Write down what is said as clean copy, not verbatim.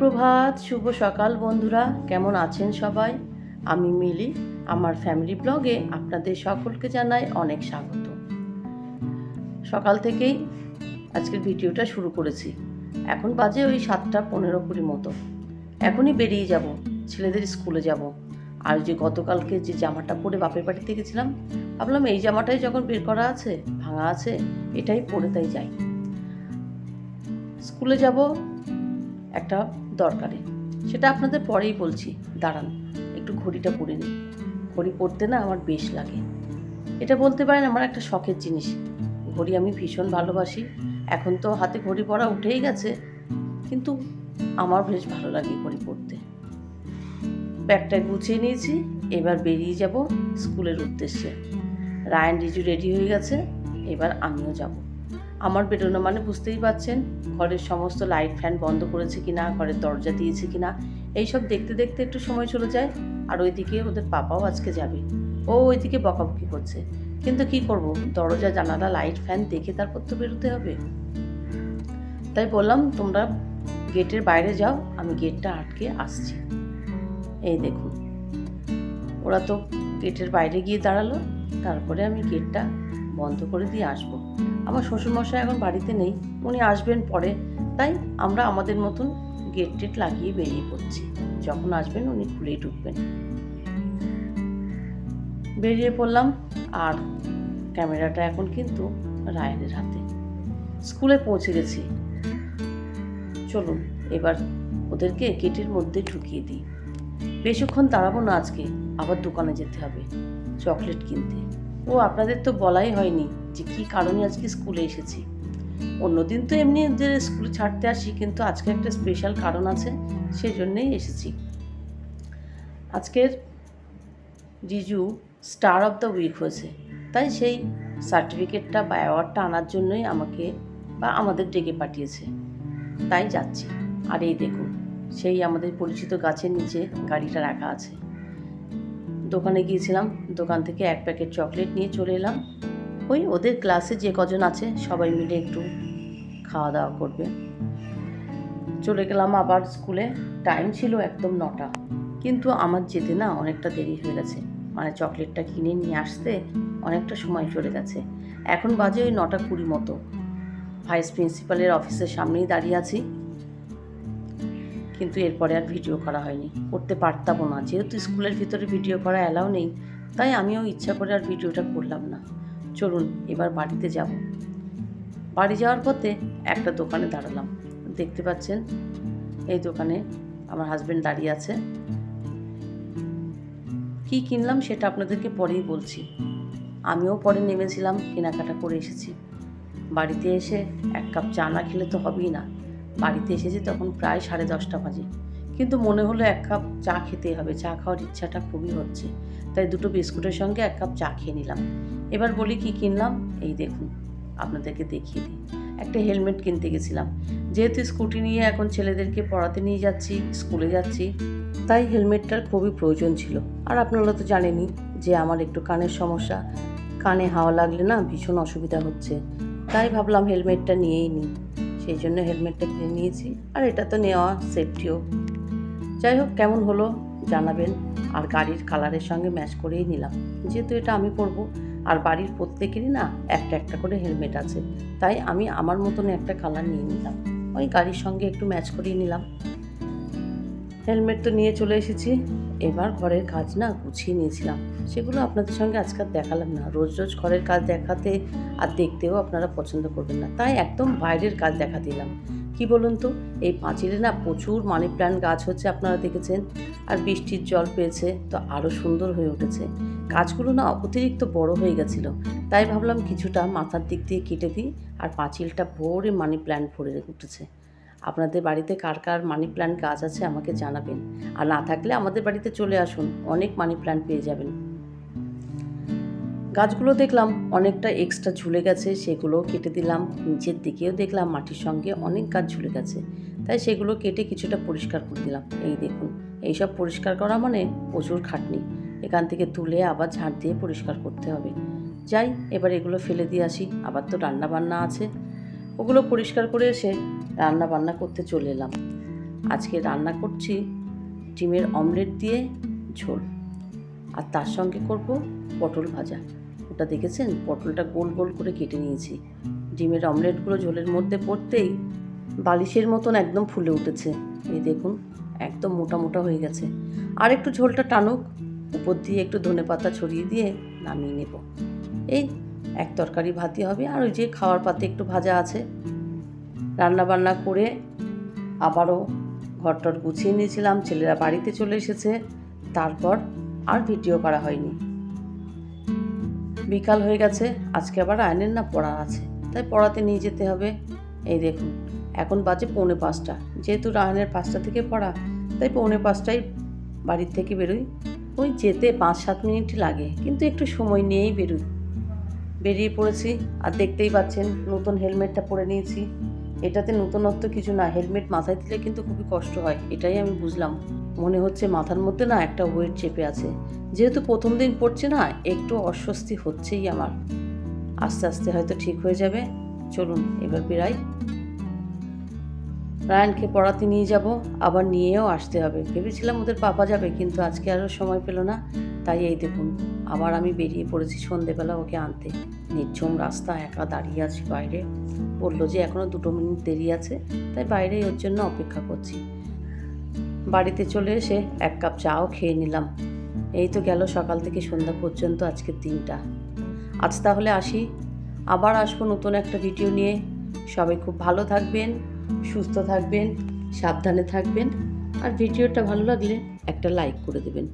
সুপ্রভাত, শুভ সকাল বন্ধুরা, কেমন আছেন সবাই? আমি মিলি, আমার ফ্যামিলি ব্লগে আপনাদের সকলকে জানাই অনেক স্বাগত। সকাল থেকেই আজকের ভিডিওটা শুরু করেছি। এখন বাজে ওই 7:15-20 মতো। এখনই বেরিয়ে যাব, ছেলেদের স্কুলে যাব। আর যে গতকালকে যে জামাটা পরে বাপের বাড়িতে গেছিলাম, ভাবলাম এই জামাটাই যখন বের করা আছে, ভাঙা আছে, এটাই পরে তাই যাই। স্কুলে যাব একটা দরকারে, সেটা আপনাদের পরেই বলছি। দাঁড়ান, একটু ঘড়িটা পরে নিই। ঘড়ি পরতে না আমার বেশ লাগে। এটা বলতে পারেন আমার একটা শখের জিনিস। ঘড়ি আমি ভীষণ ভালোবাসি। এখন তো হাতে ঘড়ি পরা উঠেই গেছে, কিন্তু আমার বেশ ভালো লাগে ঘড়ি পরতে। ব্যাগটা গুছিয়ে নিয়েছি, এবার বেরিয়ে যাব স্কুলের উদ্দেশ্যে। রায়ান রিজু রেডি হয়ে গেছে, এবার আমিও যাব। আমার বেরোনো মানে বুঝতেই পারছেন, ঘরের সমস্ত লাইট ফ্যান বন্ধ করেছে কিনা, ঘরের দরজা দিয়েছে কিনা, এইসব দেখতে দেখতে একটু সময় চলে যায়। আর ওইদিকে ওদের পাপাও আজকে যাবে, ও ওইদিকে বকাবকি করছে, কিন্তু কি করব, দরজা জানালা লাইট ফ্যান দেখে তারপর তো বেরোতে হবে। তাই বললাম তোমরা গেটের বাইরে যাও, আমি গেটটা আটকে আসছি। এই দেখুন, ওরা তো গেটের বাইরে গিয়ে দাঁড়ালো, তারপরে আমি গেটটা বন্ধ করে দিয়ে আসবো। আমার শ্বশুরমশাই এখন বাড়িতে নেই, উনি আসবেন পরে, তাই আমরা আমাদের মতন গেট টেট লাগিয়ে বেরিয়ে পড়ছি। যখন আসবেন উনি খুলেই ঢুকবেন। বেরিয়ে পড়লাম, আর ক্যামেরাটা এখন কিন্তু রায়ানের হাতে। স্কুলে পৌঁছে গেছি, চলুন এবার ওদেরকে গেটের মধ্যে ঢুকিয়ে দিই। বেশিক্ষণ দাঁড়াবো না, আজকে আবার দোকানে যেতে হবে চকলেট কিনতে। ও আপনাদের তো বলাই হয়নি যে কী কারণে আজকে স্কুলে এসেছি। অন্যদিন তো এমনি যে স্কুলে ছাড়তে আসি, কিন্তু আজকে একটা স্পেশাল কারণ আছে, সেই জন্যেই এসেছি। আজকের Riju star of the week হয়েছে, তাই সেই সার্টিফিকেটটা বা অ্যাওয়ার্ডটা আনার জন্যই আমাকে বা আমাদের ডেকে পাঠিয়েছে, তাই যাচ্ছি। আর এই দেখুন, সেই আমাদের পরিচিত গাছের নিচে গাড়িটা রাখা আছে। দোকানে গিয়েছিলাম, দোকান থেকে 1 প্যাকেট চকলেট নিয়ে চলে এলাম। ওই ওদের ক্লাসে যে কজন আছে সবাই মিলে একটু খাওয়া দাওয়া করবে। চলে গেলাম আবার স্কুলে। টাইম ছিল একদম 9টা, কিন্তু আমার যেতে না অনেকটা দেরি হয়ে গেছে, মানে চকলেটটা কিনে নিয়ে আসতে অনেকটা সময় চলে গেছে। এখন বাজে ওই 9:20 মতো। ভাইস প্রিন্সিপালের অফিসের সামনেই দাঁড়িয়ে আছি, কিন্তু এরপরে আর ভিডিও করা হয়নি, করতে পারতামও না, যেহেতু স্কুলের ভিতরে ভিডিও করা অ্যালাউ নেই, তাই আমিও ইচ্ছা করে আর ভিডিওটা করলাম না। চলুন এবার বাড়িতে যাব। বাড়ি যাওয়ার পথে একটা দোকানে দাঁড়ালাম, দেখতে পাচ্ছেন এই দোকানে আমার হাজব্যান্ড দাঁড়িয়ে আছে। কি কিনলাম সেটা আপনাদেরকে পরেই বলছি। আমিও পরে নেমেছিলাম, কেনাকাটা করে এসেছি। বাড়িতে এসে 1 কাপ চা না খেলে তো হবেই না। বাড়িতে এসেছি তখন প্রায় 10:30 বাজে, কিন্তু মনে হলো 1 কাপ চা খেতেই হবে, চা খাওয়ার ইচ্ছাটা খুবই হচ্ছে, তাই 2টো বিস্কুটের সঙ্গে 1 কাপ চা খেয়ে নিলাম। এবার বলি কি কিনলাম, এই দেখুন আপনাদেরকে দেখিয়ে দিই। একটা হেলমেট কিনতে গেছিলাম, যেহেতু স্কুটি নিয়ে এখন ছেলেদেরকে পড়াতে নিয়ে যাচ্ছি, স্কুলে যাচ্ছি, তাই হেলমেটটার খুবই প্রয়োজন ছিল। আর আপনারা তো জানেনই যে আমার একটু কানের সমস্যা, কানে হাওয়া লাগলে না ভীষণ অসুবিধা হচ্ছে, তাই ভাবলাম হেলমেটটা নিয়েই নিই। সেই জন্য হেলমেটটা কিনে নিয়েছি, আর এটা তো নেওয়া সেফটিও। যাই হোক, কেমন হলো জানাবেন। আর গাড়ির কালারের সঙ্গে ম্যাচ করেই নিলাম, যেহেতু এটা আমি পরবো, আর বাড়ির প্রত্যেকেরই না একটা একটা করে হেলমেট আছে, তাই আমি আমার মতন একটা কালার নিয়ে নিলাম, ওই গাড়ির সঙ্গে একটু ম্যাচ করিয়ে নিলাম। হেলমেট তো নিয়ে চলে এসেছি, এবার ঘরের কাজ না গুছিয়ে নিয়েছিলাম, সেগুলো আপনাদের সঙ্গে আজকাল দেখালাম না। রোজ রোজ ঘরের কাজ দেখাতে আর দেখতেও আপনারা পছন্দ করবেন না, তাই একদম বাইরের কাজ দেখা দিলাম। কি বলুন তো, এই পাঁচিলে না প্রচুর মানি প্ল্যান্ট গাছ হচ্ছে, আপনারা দেখেছেন, আর বৃষ্টির জল পেয়েছে তো আরও সুন্দর হয়ে উঠেছে। গাছগুলো না অতিরিক্ত বড় হয়ে গেছিলো, তাই ভাবলাম কিছুটা মাথার দিক দিয়ে কেটে দিই, আর পাঁচিলটা ভরে মানি প্ল্যান্ট ভরে উঠেছে। আপনাদের বাড়িতে কার কার মানি প্ল্যান্ট গাছ আছে আমাকে জানাবেন, আর না থাকলে আমাদের বাড়িতে চলে আসুন, অনেক মানি প্ল্যান্ট পেয়ে যাবেন। গাছগুলো দেখলাম অনেকটা এক্সট্রা ঝুলে গেছে, সেগুলো কেটে দিলাম। নিচের দিকেও দেখলাম মাটির সঙ্গে অনেক গাছ ঝুলে গেছে, তাই সেগুলো কেটে কিছুটা পরিষ্কার করে দিলাম। এই দেখুন, এইসব পরিষ্কার করা মানে প্রচুর খাটনি, এখান থেকে তুলে আবার ঝাড় দিয়ে পরিষ্কার করতে হবে। যাই, এবার এগুলো ফেলে দিয়ে আসি, আবার তো রান্না বান্না আছে। ওগুলো পরিষ্কার করে এসে রান্না বান্না করতে চলে এলাম। আজকে রান্না করছি ডিমের অমলেট দিয়ে ঝোল, আর তার সঙ্গে করব পটল ভাজা। ওটা দেখেছেন, পটলটা গোল গোল করে কেটে নিয়েছি। ডিমের অমলেটগুলো ঝোলের মধ্যে পড়তেই বালিশের মতন একদম ফুলে উঠেছে। এই দেখুন, একদম মোটা মোটা হয়ে গেছে। আর একটু ঝোলটা টানুক, উপর দিয়ে একটু ধনেপাতা ছড়িয়ে দিয়ে নামিয়ে নেব। এই এক তরকারি ভাতই হবে, আর ওই যে খাওয়ার পাতে একটু ভাজা আছে। রান্না বান্না করে আবারও ঘরটর গুছিয়ে নিয়েছিলাম, ছেলেরা বাড়িতে চলে এসেছে। তারপর আর ভিডিও করা হয়নি। বিকাল হয়ে গেছে, আজকে আবার আয়নের না পড়া আছে, তাই পড়াতে নিয়ে যেতে হবে। এই দেখুন, এখন বাজে 4:45। যেহেতু রায়নের 5টা থেকে পড়া, তাই 4:45টায় বাড়ির থেকে বেরোই। ওই যেতে 5-7 মিনিট লাগে, কিন্তু একটু সময় নিয়েই বেরিয়ে পড়েছি। আর দেখতেই পাচ্ছেন নতুন হেলমেটটা পরে নিয়েছি। এটাতে নতুনত্ব কিছু না, হেলমেট মাথায় দিলে কিন্তু খুবই কষ্ট হয়, এটাই আমি বুঝলাম। মনে হচ্ছে মাথার মধ্যে না একটা ওয়েট চেপে আছে। যেহেতু প্রথম দিন পড়ছে না, একটু অস্বস্তি হচ্ছেই আমার। আস্তে আস্তে হয়তো ঠিক হয়ে যাবে। চলুন এবার বেরাই। রায়ানকে পড়াতে নিয়ে যাব, আবার নিয়েও আসতে হবে। ভেবেছিলাম ওদের পাপা যাবে, কিন্তু আজকে আরও সময় পেল না। তাই এই দেখুন, আবার আমি বেরিয়ে পড়েছি সন্ধেবেলা ওকে আনতে। নির্ঝুম রাস্তা, একা দাঁড়িয়ে আছি বাইরে। বললো যে এখনও 2 মিনিট দেরি আছে, তাই বাইরেই ওর জন্য অপেক্ষা করছি। বাড়িতে চলে এসে 1 কাপ চাও খেয়ে নিলাম। এই তো গেল সকাল থেকে সন্ধ্যা পর্যন্ত আজকের দিনটা। আজ তাহলে আসি, আবার আসবো নতুন একটা ভিডিও নিয়ে। সবাই খুব ভালো থাকবেন, সুস্থ থাকবেন, সাবধানে থাকবেন। আর ভিডিওটা ভালো লাগলে একটা লাইক করে দেবেন।